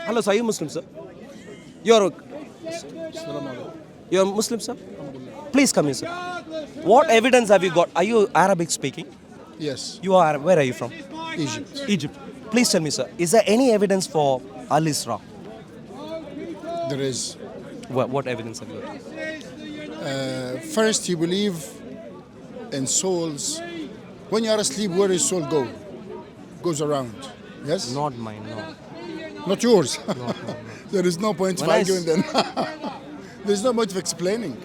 Hello, sir. Are you Muslim, sir? You're Muslim, sir? Please come here, sir. What evidence have you got? Are you Arabic speaking? Yes, You are. Where are you from? Egypt. Egypt. Please tell me, sir. Is there any evidence for Al-Isra? There is. What evidence have you got? First, you believe in souls. When you are asleep, where does soul go? Goes around. Yes? Not mine, no. Not yours. No. There is no point of When I arguing then. There's no point of explaining.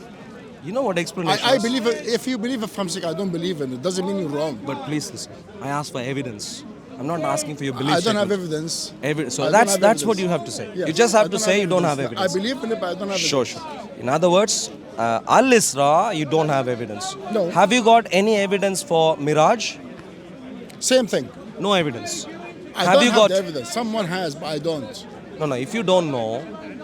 You know what explanation I is? believe if you believe in something I don't believe in, it doesn't mean you're wrong. But please listen. I asked for evidence. I'm not asking for your belief. I don't have statement. evidence. So I don't that's have what evidence. you have to say. Yes, You just I have to don't say you don't have evidence. I believe in it, but I don't have Sure, evidence. sure. In other words, Al-Isra, you don't have evidence. No. Have you got any evidence for Miraj? Same thing. No evidence. I Have don't you have got? the evidence. Someone has, but I don't. No. If you don't know,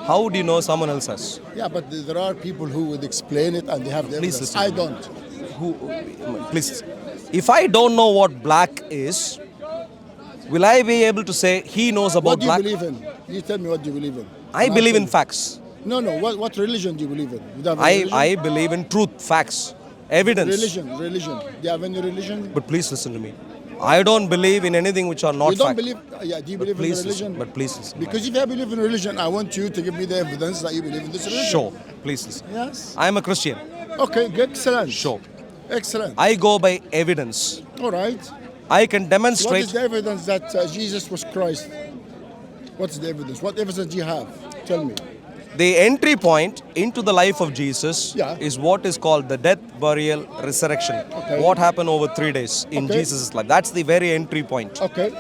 how would you know someone else has? Yeah, but there are people who would explain it and they have the Please evidence. listen I to me. don't. Please. If I don't know what black is, will I be able to say he knows about What do you black? believe in? You tell me what do you believe in. I And I'll believe tell in you. facts. No. What religion do you believe in? You don't have any I believe in truth, facts, evidence. Religion. Do you have any religion? But please listen to me. I don't believe in anything which are not You don't fact. believe? Yeah. Do you believe in Please religion? listen. But please listen. Because if I believe in religion, I want you to give me the evidence that you believe in this religion. Sure. Please listen. Yes. I am a Christian. Okay. Excellent. Sure. Excellent. I go by evidence. All right. I can What demonstrate. is the evidence that Jesus was Christ? What's the evidence? What evidence do you have? Tell me. The entry point into the life of Jesus Yeah. is what is called the death, burial, resurrection. Okay. What happened over 3 days in Okay. Jesus' life. That's the very entry point. Okay.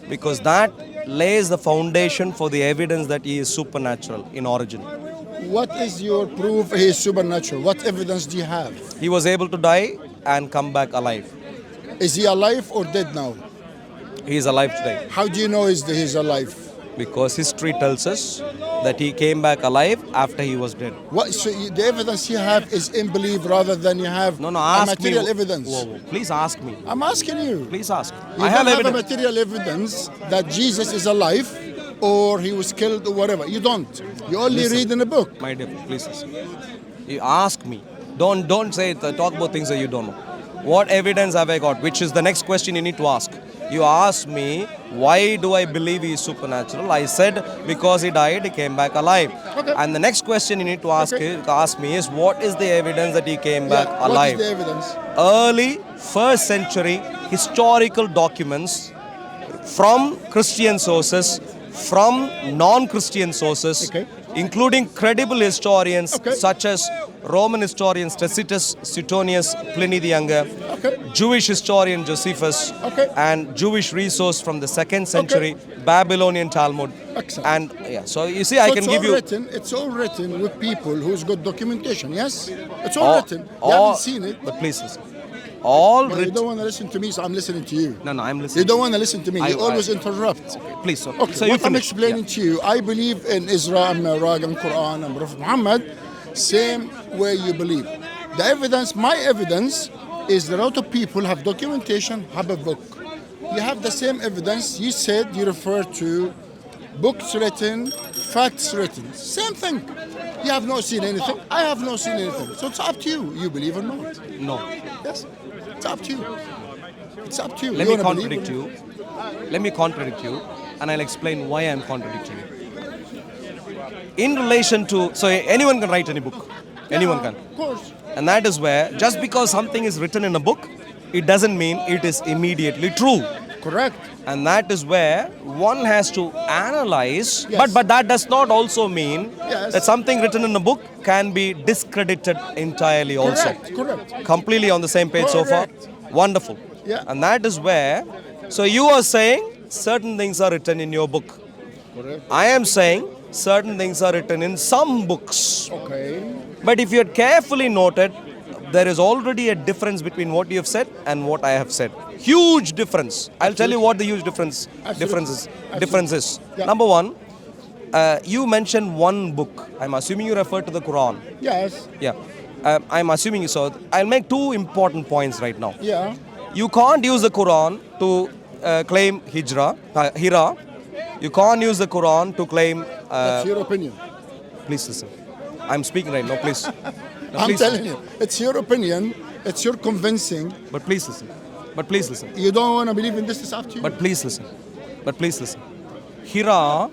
Because that lays the foundation for the evidence that he is supernatural in origin. What is your proof he is supernatural? What evidence do you have? He was able to die and come back alive. Is he alive or dead now? He is alive today. How do you know he's alive? Because history tells us that he came back alive after he was dead. The evidence you have is in belief rather than you have Ask material me. evidence. Whoa. Please ask me. I'm asking you. Please ask. You I have don't have a evidence. material evidence that Jesus is alive or he was killed or whatever. You don't. You only Listen. read in a book. My dear, please listen. You ask me. Don't say talk about things that you don't know. What evidence have I got? Which is the next question you need to ask. You asked me, why do I believe he is supernatural? I said, because he died, he came back alive. Okay. And the next question you need to ask me is, what is the evidence that he came back Yeah, alive? What is the evidence? Early 1st century historical documents from Christian sources, from non-Christian sources, Okay. including credible historians Okay. such as Roman historians Tacitus, Suetonius, Pliny the Younger, Okay. Jewish historian Josephus, Okay. and Jewish resource from the 2nd century Babylonian Talmud. Excellent. And so you see, I So can it's give all you written. It's all written with people who's got documentation. Yes, it's all written. You haven't seen it, But please listen. All but you written. don't want to listen to me, so I'm listening to you. No, I'm You listening. don't want to listen to me. You I- always interrupt. Please, sir. Okay, So you what I'm finish. explaining to you, I believe in Israel, Miraj, and Quran, and Prophet Muhammad, same way you believe. The evidence, my evidence, is that a lot of people have documentation, have a book. You have the same evidence. You said you refer to books written, facts written. Same thing. You have not seen anything. I have not seen anything. So it's up to you. You believe or not. No. Yes. It's up to you. It's up to you. Let You me wanna believe contradict or you. Let me contradict you, and I'll explain why I'm contradicting you. In relation to, so anyone can write any book. Anyone Yeah, can. Of course. And that is where, just because something is written in a book, it doesn't mean it is immediately true. Correct. And that is where one has to analyze, Yes. but that does not also mean Yes. that something written in a book can be discredited entirely also. Correct. Completely on the same page so far? Correct. Wonderful. Yeah. And that is where, so you are saying certain things are written in your book. Correct. I am saying certain things are written in some books. Okay. But if you had carefully noted, there is already a difference between what you have said and what I have said. Huge difference. I'll tell you what the huge difference is. Yeah. Number one, you mentioned one book. I'm assuming you refer to the Quran. Yes. Yeah. I'm assuming so. I'll make two important points right now. Yeah. You can't use the Quran to claim Hira You can't use the Quran to claim. That's your opinion. Please listen. I'm speaking right now. Please. No, I'm please. telling you, it's your opinion. It's your convincing. But please listen. But please listen. You don't want to believe in this, it's up to you. But please listen. But please listen. Hira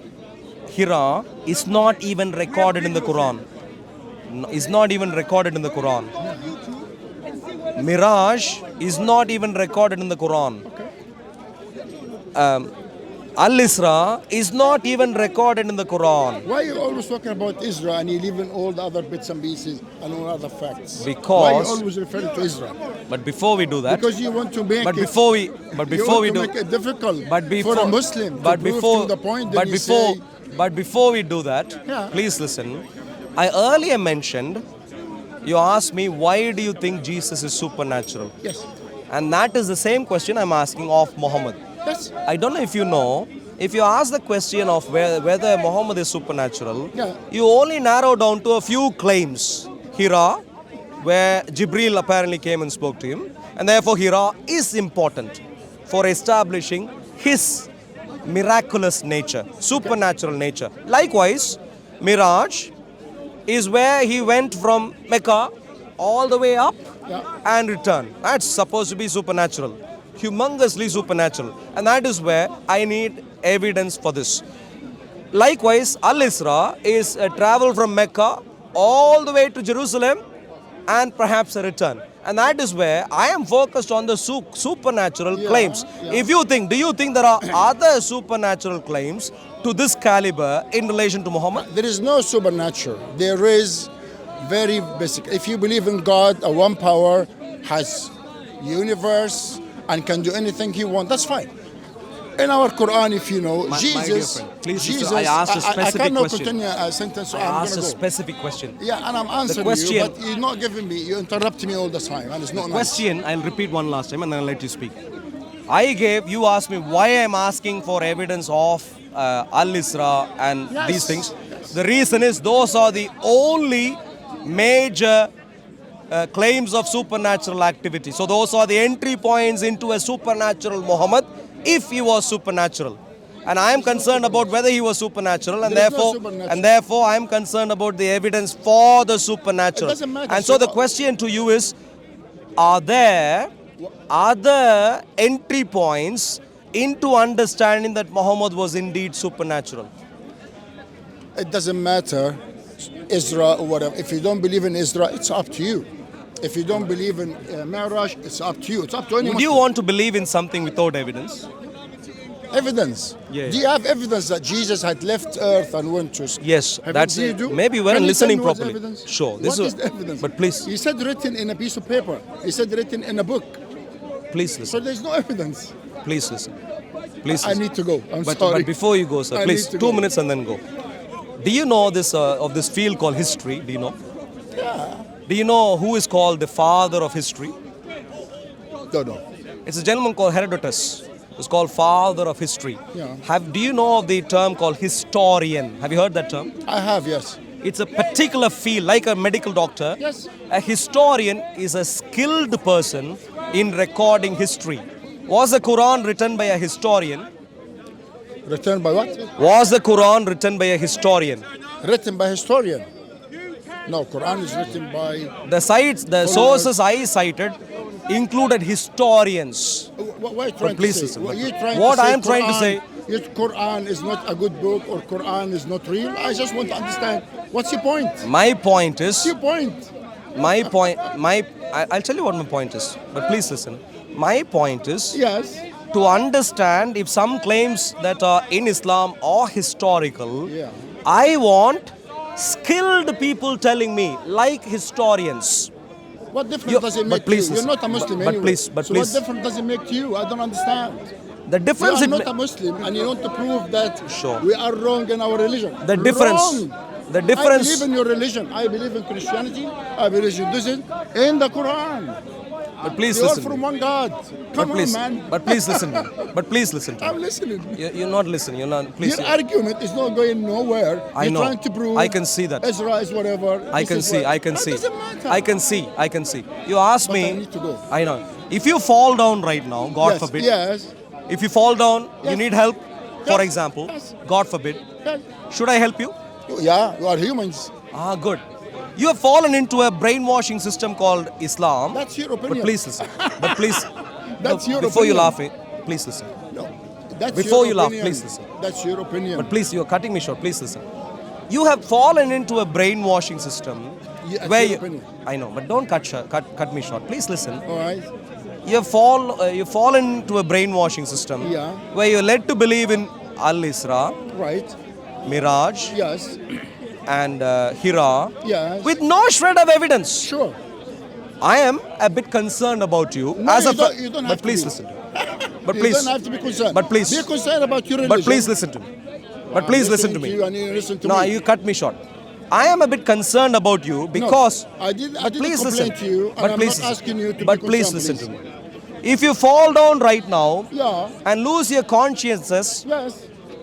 is not even recorded in the Quran. Is not even recorded in the Quran. Miraj is not even recorded in the Quran. Al-Isra is not even recorded in the Quran. Why are you always talking about Israel and you leaving all the other bits and pieces and all other facts? Because. Why are you always referring to Israel? But before we do that. Because you want to make But before we do. make it difficult But before, for a Muslim but to prove before, to the point that but you before, say, but before we do that, Yeah. please listen. I earlier mentioned, you asked me, why do you think Jesus is supernatural? yes, And that is the same question I'm asking of Muhammad. yes, I don't know if you know, if you ask the question of whether Muhammad is supernatural, Yeah. you only narrow down to a few claims. Hira, where Jibril apparently came and spoke to him, and therefore Hira is important for establishing his miraculous nature, supernatural nature. Likewise, Miraj is where he went from Mecca all the way up Yeah. and returned. That's supposed to be supernatural, humongously supernatural. And that is where I need evidence for this. Likewise, Al-Isra is a travel from Mecca all the way to Jerusalem and perhaps a return. And that is where I am focused on the supernatural claims. yeah. Do you think there are other supernatural claims to this caliber in relation to Muhammad? there is no supernatural. There is very basic. If you believe in God, a one power has universe and can do anything he wants, that's fine. In our Quran, if you know, My dear Jesus, friend, please, Jesus, I asked a I specific cannot question. continue a sentence, so I I'm asked a going to go. specific question. Yeah, and I'm answering question- you, but you're not giving me, you interrupt me all the time, and it's not nice. Question, I'll repeat one last time and then I'll let you speak. You asked me why I'm asking for evidence of Al-Isra and Yes, these things. yes. The reason is those are the only major claims of supernatural activity. So those are the entry points into a supernatural Muhammad if he was supernatural. And I am concerned about whether he was supernatural, and There is no therefore, supernatural. I am concerned about the evidence for the supernatural. It doesn't matter. And so the question to you is, are there other entry points into understanding that Muhammad was indeed supernatural? It doesn't matter, Israel or whatever. If you don't believe in Israel, it's up to you. If you don't believe in Miraj, it's up to you. It's up to anyone. Would you want to believe in something without evidence? Evidence. Yeah. Do you have evidence that Jesus had left Earth and went to? Yes, Have that's you, it. do? Maybe you weren't Can you listening tell me what's properly. Evidence? Sure, this What is- is the evidence? but please. You said written in a piece of paper. You said written in a book. Please So listen. there's no evidence. Please listen. Please I listen. need to go. I'm But sorry. before you go, sir, I please, need to 2 go. minutes and then go. Do you know this of this field called history? Do you know? Yeah. Do you know who is called the father of history? Don't know. It's a gentleman called Herodotus. It's called father of history. Yeah. Do you know of the term called historian? Have you heard that term? I have, yes. It's a particular field, like a medical doctor. Yes. A historian is a skilled person in recording history. Was the Quran written by a historian? Written by what? Was the Quran written by a historian? Written by historian. No, Quran is written by. The sources I cited included historians. What are you trying please to say? listen, What, but you trying what to say I am trying to Quran- say- your Quran is not a good book or Quran is not real. I just want to understand what's your point. My point is, What's your point? I'll tell you what my point is, but please listen. My point is Yes. to understand if some claims that are in Islam are historical. Yeah. I want skilled people telling me, like historians. What difference You- does it but make to please you? You're listen. not a Muslim But anyway. please- but so please. what difference does it make to you? I don't understand. The You difference are it not ma- a Muslim and you want to prove that Sure. we are wrong in our religion. The difference- Wrong. the I difference- believe in your religion. I believe in Christianity. I believe in Judaism. In the Quran. but please They are listen. from one God. But Come please, on, man. but please listen to me. But please listen to I'm me. listening. You're not listening. You're not. Please. Your argument is not going nowhere. I You're know. trying to prove I can see that. Israel is whatever. I this can is see. what- I can It see. doesn't matter. I can see. I can see. You asked But me. I need to go. I know. If you fall down right now, God Yes, forbid. Yes. If you fall down, you Yes. need help. For Yes. example, Yes. God forbid, Yes. should I help you? Yeah, you are humans. Ah, good. You have fallen into a brainwashing system called Islam. That's your But opinion. please listen. But please, That's your before you opinion. laugh, please listen. No, that's Before your you laugh, opinion. please listen. That's your opinion. But please, you are cutting me short. Please listen. You have fallen into a brainwashing system Yeah, that's where your you, opinion. I know, but don't cut me short. Please listen. All right. You've fallen into a brainwashing system Yeah. where you're led to believe in Al-Isra, Right. Miraj, Yes. and Hira Yes. with no shred of evidence. Sure. I am a bit concerned about you No, as you a don't- you don't have but to please be. listen to me. But You please, don't have to be concerned. But please, Be concerned about your religion. but please listen to me. But I'm please listen to listening me. you and you listen to No, me. you cut me short. I am a bit concerned about you No, because I didn't please complain listen. to you, and But I'm please not listen. asking you to But be please concerned, listen to me. If you fall down right now Yeah. and lose your consciences, Yes.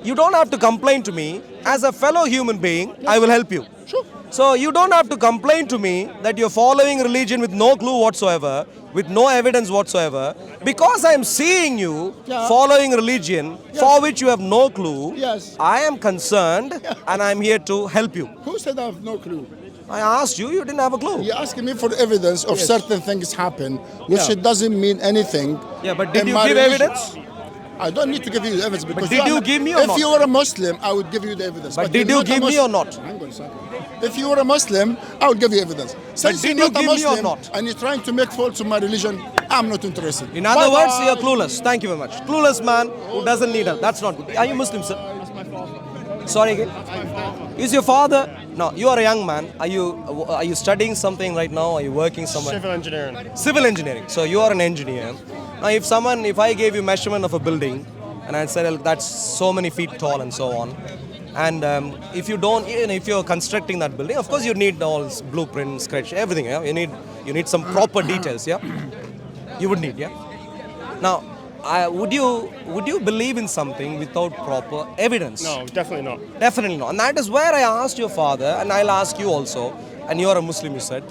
you don't have to complain to me. As a fellow human being, I will help you. Sure. So you don't have to complain to me that you're following religion with no clue whatsoever, with no evidence whatsoever, because I am seeing you Yeah. following religion for which you have no clue. Yes. I am concerned and I'm here to help you. Who said I have no clue? I asked you, you didn't have a clue. You're asking me for evidence of Yes. certain things happen, which Yeah. it doesn't mean anything. Yeah, but did in you my give religion. evidence? I don't need to give you the evidence because did you give me or if not? you were a Muslim, I would give you the evidence. But did you're you not a give me Muslim. or not? Hang on a second. If you were a Muslim, I would give you evidence. Since did you're you not a give me or Muslim not? and you're trying to make faults of my religion, I'm not interested. In other Bye-bye. words, you're clueless. Thank you very much. Clueless man who doesn't need help. That's not good. Are you Muslim, sir? Sorry again? Is your father? No, you are a young man. Are you studying something right now? Are you working somewhere? Civil engineering. Civil engineering. So you are an engineer. Now, if I gave you measurement of a building, and I said that's so many feet tall and so on, and if you're constructing that building, of course you need all blueprint, sketch, everything. Yeah, you need some proper details. Yeah, you would need. Yeah. Now, would you believe in something without proper evidence? No, definitely not. Definitely not. And that is where I asked your father, and I'll ask you also, and you are a Muslim, you said,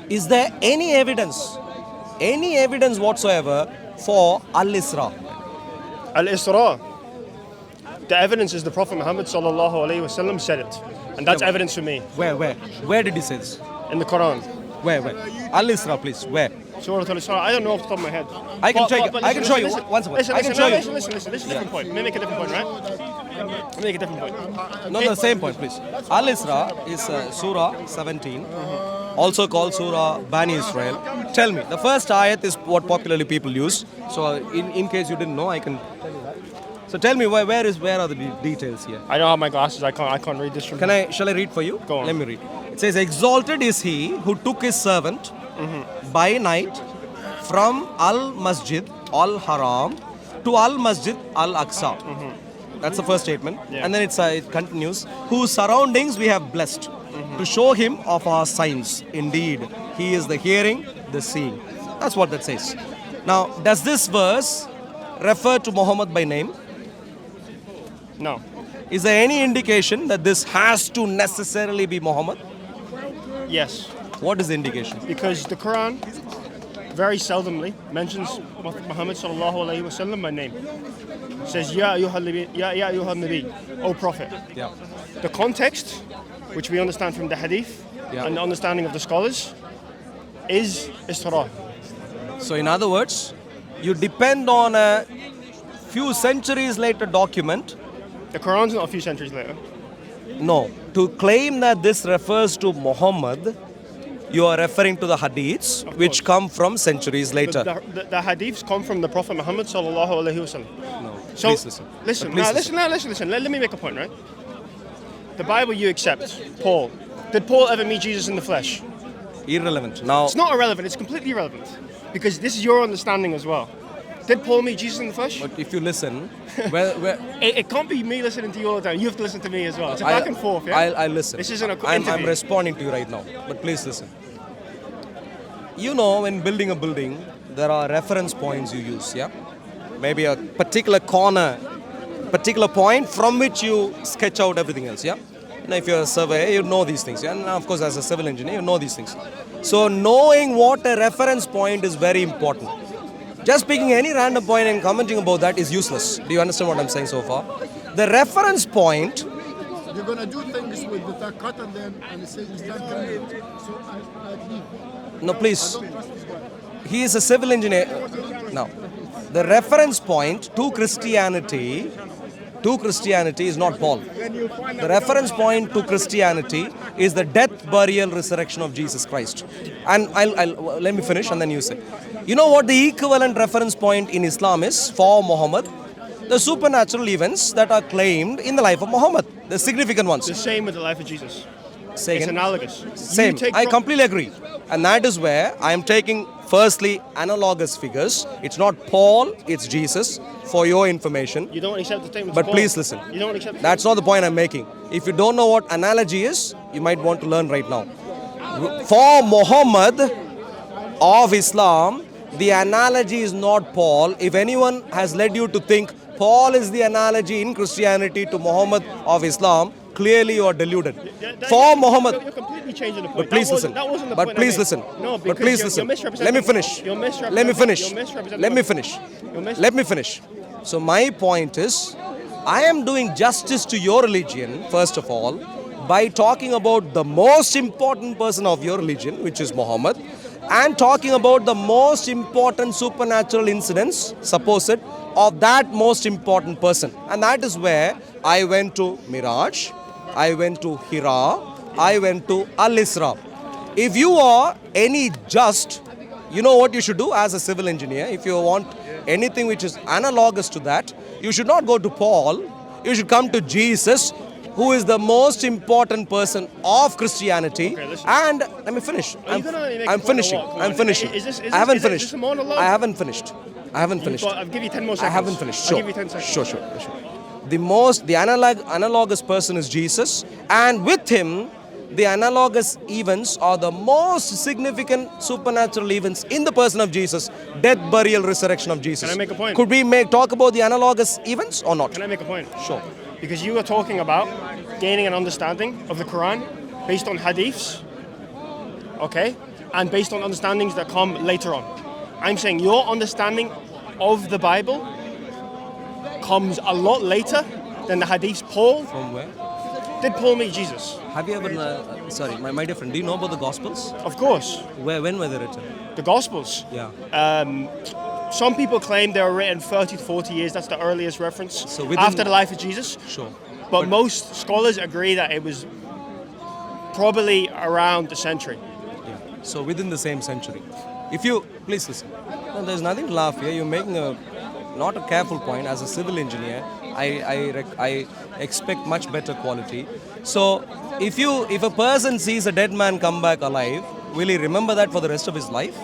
is there any evidence whatsoever for Al-Isra? Al-Isra. The evidence is the Prophet Muhammad sallallahu alaihi wasallam said it, and that's Yeah, evidence for me Where did he say this? in the Quran. Where? Al-Isra, please. Where? Surah Al-Isra. I don't know off the top of my head. I can check it. But I can show you. listen, One second. listen, I can listen, show you. Listen. This is a different point. Let me make a different point, right? Let me make a different point. No, the same point, please. Al-Isra is Surah 17, also called Surah Bani Israel. Tell me, the first ayat is what popularly people use. So, in case you didn't know, I can tell you that. So, tell me, where are the details here? I don't have my glasses. I can't read this from. Shall I read for you? Go on. Let me read. It says, exalted is he who took his servant by night from Al-Masjid Al-Haram to Al-Masjid Al-Aqsa. That's the first statement. Yeah. And then it continues, whose surroundings we have blessed to show him of our signs. Indeed, he is the hearing, the seeing. That's what that says. Now, does this verse refer to Muhammad by name? No. Is there any indication that this has to necessarily be Muhammad? Yes, What is the indication? because the Quran very seldomly mentions Muhammad sallallahu alaihi wasallam by name. It says Ya ayyuhan nabi, O Prophet. Yeah. The context, which we understand from the hadith Yeah. and the understanding of the scholars, is Isra. So, in other words, you depend on a few centuries later document. The Quran's not a few centuries later. No. To claim that this refers to Muhammad, you are referring to the hadiths, which come from centuries later. The hadiths come from the Prophet Muhammad sallallahu alaihi wasallam. No. So Please listen. listen. Please Now listen. Let me make a point, right? The Bible you accept, Paul. Did Paul ever meet Jesus in the flesh? Irrelevant. Now, It's not irrelevant. It's completely irrelevant because this is your understanding as well. Did Paul meet Jesus in the flesh? but if you listen, where It can't be me listening to you all the time. You have to listen to me as well. It's a back and forth. Yeah. I'll listen. This isn't a I'm interview. responding to you right now, but please listen. You know, when building a building, there are reference points you use, yeah? Maybe a particular corner, particular point from which you sketch out everything else, yeah? Now, if you're a surveyor, you know these things, yeah? And of course, as a civil engineer, you know these things. So, knowing what a reference point is very important. Just picking any random point and commenting about that is useless. Do you understand what I'm saying so far? The reference point. You're gonna do things with the takat and then say Islam can. So I leave. No, please. I don't trust this guy. He is a civil engineer. Now, the reference point to Christianity is not Paul. The reference point to Christianity is the death, burial, resurrection of Jesus Christ. And I'll let me finish and then you say. You know what the equivalent reference point in Islam is for Muhammad? The supernatural events that are claimed in the life of Muhammad, the significant ones. The same with the life of Jesus. Say It's again. analogous. Same. I completely agree. And that is where I am taking, firstly, analogous figures. It's not Paul, it's Jesus, for your information. You don't accept the statement. But please listen. You don't accept. That's not the point I'm making. If you don't know what analogy is, you might want to learn right now. For Muhammad of Islam, the analogy is not Paul. If anyone has led you to think Paul is the analogy in Christianity to Muhammad of Islam, clearly you are deluded. For Muhammad. You're completely changing the point. But please listen. That wasn't the But point please I made. listen. No, But because please you're listen. misrepresenting. Let me finish. You're misrepresenting. Let me finish. You're misrepresenting. Let me finish. Let me finish. So my point is, I am doing justice to your religion, first of all, by talking about the most important person of your religion, which is Muhammad, and talking about the most important supernatural incidents, supposed, of that most important person. And that is where I went to Miraj, I went to Hira, I went to Al-Isra. If you are any just, you know what you should do as a civil engineer. If you want anything which is analogous to that, you should not go to Paul, you should come to Jesus, who is the most important person of Christianity. Okay, listen. And let me finish. Are you gonna make a I'm point finishing. or what? I'm finishing. I haven't finished. a monologue? I haven't finished. I haven't finished. I'll give you 10 more I seconds. haven't finished. I'll Sure. give you 10 seconds. Sure. The analogous person is Jesus, and with him, the analogous events are the most significant supernatural events in the person of Jesus: death, burial, resurrection of Jesus. Can I make a point? Could we talk about the analogous events or not? Can I make a point? Sure. Because you were talking about gaining an understanding of the Quran based on hadiths, okay, and based on understandings that come later on. I'm saying your understanding of the Bible comes a lot later than the hadiths. Paul, From where? did Paul meet Jesus? Have you ever? Sorry, my dear friend. Do you know about the Gospels? Of course. When were they written? The Gospels. Yeah. Some people claim they were written 30 to 40 years. That's the earliest reference. So within- after the life of Jesus. Sure. But most scholars agree that it was probably around the century. Yeah. So within the same century. If you please listen. No, there's nothing to laugh here. You're making not a careful point. As a civil engineer, I expect much better quality. So if a person sees a dead man come back alive, will he remember that for the rest of his life?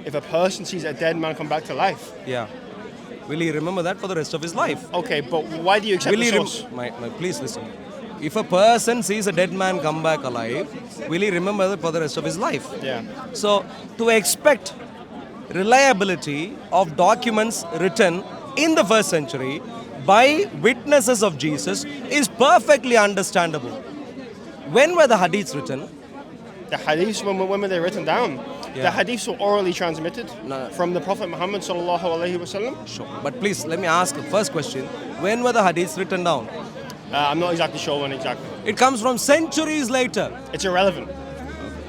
If a person sees a dead man come back to life. Yeah. Will he remember that for the rest of his life? Okay, but why do you accept Will the he source? please listen. If a person sees a dead man come back alive, will he remember that for the rest of his life? Yeah. So, to expect reliability of documents written in the first century by witnesses of Jesus is perfectly understandable. When were the hadiths written? The hadiths, when were they written down? Yeah. The hadiths were orally transmitted No. from the Prophet Muhammad sallallahu alaihi wasallam. Sure. But please, let me ask the first question. When were the hadiths written down? I'm not exactly sure when exactly. It comes from centuries later. It's irrelevant.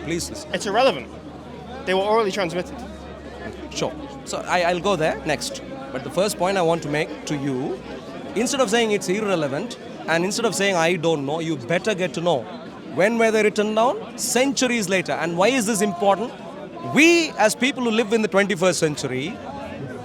Please listen. It's irrelevant. They were orally transmitted. Sure. So I'll go there next. But the first point I want to make to you, instead of saying it's irrelevant, and instead of saying I don't know, you better get to know. When were they written down? Centuries later. And why is this important? We, as people who live in the 21st century,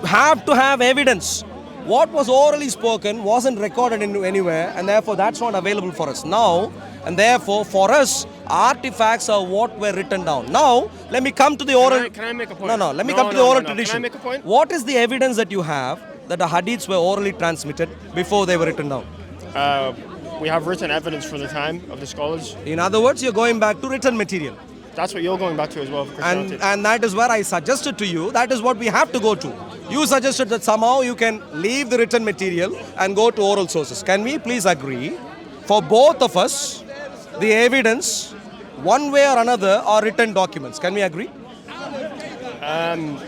have to have evidence. What was orally spoken wasn't recorded anywhere, and therefore that's not available for us now. And therefore, for us, artifacts are what were written down. Now, let me come to the oral. Can I make a point? No. Let me No, come to no, the oral no, no. tradition. Can I make a point? What is the evidence that you have that the hadiths were orally transmitted before they were written down? We have written evidence from the time of the scholars. In other words, you're going back to written material. That's what you're going back to as well for Christianity. And that is where I suggested to you, that is what we have to go to. You suggested that somehow you can leave the written material and go to oral sources. Can we please agree, for both of us, the evidence, one way or another, are written documents? Can we agree?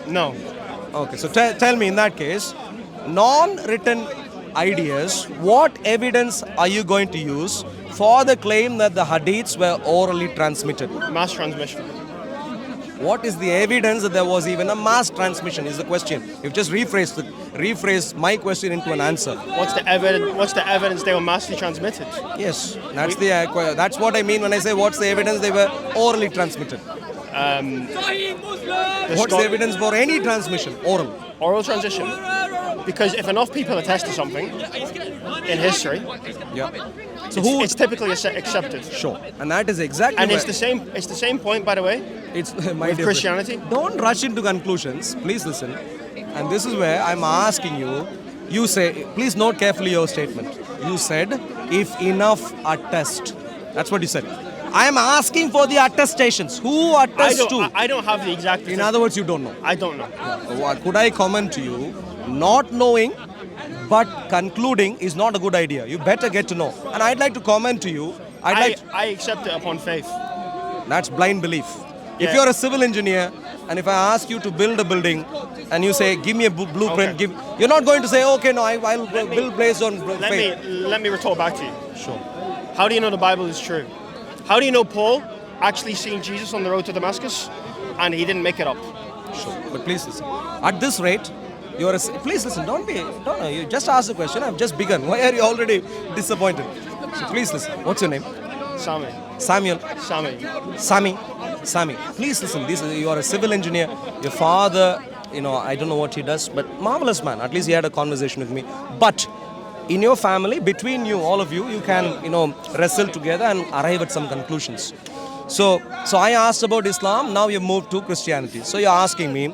No. Okay, so tell me in that case, non-written ideas, what evidence are you going to use for the claim that the hadiths were orally transmitted? Mass transmission. What is the evidence that there was even a mass transmission is the question. You've just rephrased my question into an answer. What's the evidence? What's the evidence they were massively transmitted? Yes, that's what I mean when I say what's the evidence they were orally transmitted. What's the evidence for any transmission? Oral transmission. Because if enough people attest to something in history, Yeah. So it's typically accepted. Sure. And that is exactly. And where- it's the same point, by the way. It's my with dear friend. Christianity. Don't rush into conclusions. Please listen. And this is where I'm asking you. You say, please note carefully your statement. You said, if enough attest. That's what you said. I am asking for the attestations. Who attests to? I don't have the exact. In other words, you don't know. I don't know. Could I comment to you? Not knowing, but concluding is not a good idea. You better get to know. And I'd like to comment to you. I accept it upon faith. That's blind belief. If Yeah. you're a civil engineer and if I ask you to build a building and you say, give me a blueprint, Okay. you're not going to say, okay, no, I'll build based on faith. Let me retort back to you. Sure. How do you know the Bible is true? How do you know Paul actually seen Jesus on the road to Damascus and he didn't make it up? Sure. But please listen. At this rate, please listen, don't you just ask the question, I've just begun. Why are you already disappointed? So please listen. What's your name? Sami. Samuel. Sami. Please listen. You are a civil engineer. Your father, I don't know what he does, but marvelous man. At least he had a conversation with me. But in your family, between you, all of you, you can, wrestle together and arrive at some conclusions. So I asked about Islam. Now you moved to Christianity. So you're asking me,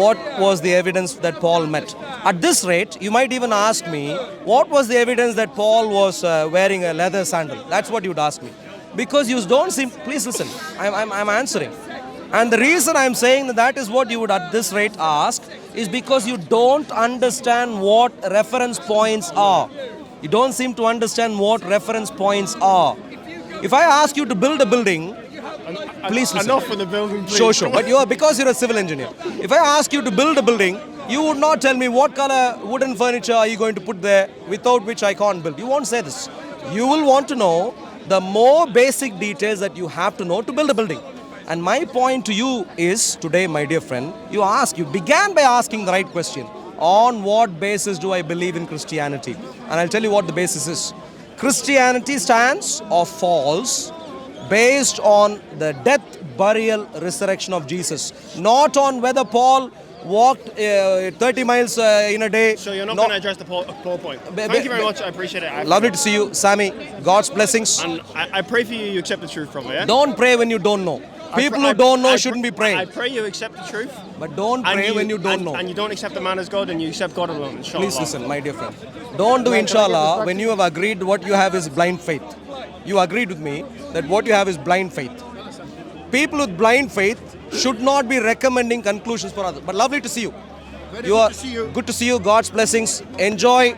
what was the evidence that Paul met? At this rate, you might even ask me, what was the evidence that Paul was wearing a leather sandal? That's what you'd ask me. Because you don't seem, please listen, I'm answering. And the reason I'm saying that is what you would at this rate ask is because you don't understand what reference points are. You don't seem to understand what reference points are. If I ask you to build a building, please listen. Enough for the building, please. Sure. But because you're a civil engineer. If I ask you to build a building, you would not tell me what color wooden furniture are you going to put there without which I can't build. You won't say this. You will want to know the more basic details that you have to know to build a building. And my point to you is, today, my dear friend, you began by asking the right question. On what basis do I believe in Christianity? And I'll tell you what the basis is. Christianity stands or falls based on the death, burial, resurrection of Jesus. Not on whether Paul walked 30 miles in a day. So you're not going to address the Paul point. Thank you very much. I appreciate it. Lovely to see you, Sami. God's blessings. And I pray for you accept the truth from me. Yeah? Don't pray when you don't know. People who don't know shouldn't be praying. I pray you accept the truth. But don't pray when you don't know. And you don't accept the man as God and you accept God alone. Inshallah. Please listen, my dear friend. Don't do inshallah when you have agreed what you have is blind faith. You agreed with me that what you have is blind faith. People with blind faith should not be recommending conclusions for others. But lovely to see you. Good to see you. Good to see you. God's blessings. Enjoy